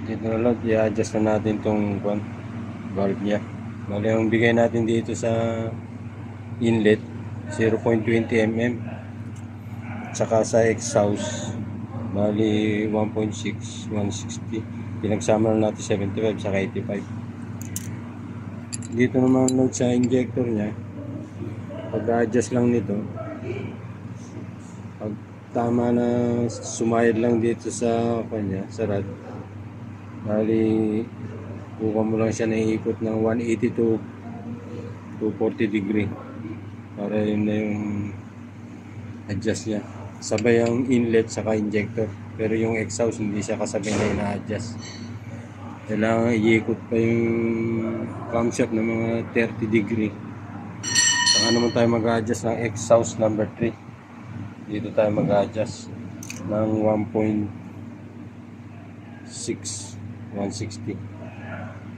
Dito na lang, i-adjust na natin tong valve niya. Bali, ang bigay natin dito sa inlet 0.20 mm, saka sa exhaust bali 1.6, 160. Pinagsama na natin 75 saka 85. Dito naman load sa injector niya, pag-adjust lang nito, pag tama na sumayad lang dito sa kanya, sa rod, bali buka mo lang siya na ikot ng 180 to 240 degree para yun na yung adjust niya. Sabay ang inlet saka injector, pero yung exhaust hindi siya kasabay na ina-adjust. Kailangan iikot pa yung camshaft ng mga 30 degree. Saka naman tayo mag-adjust ng exhaust number 3. Dito tayo mag-adjust ng 1.6, 160.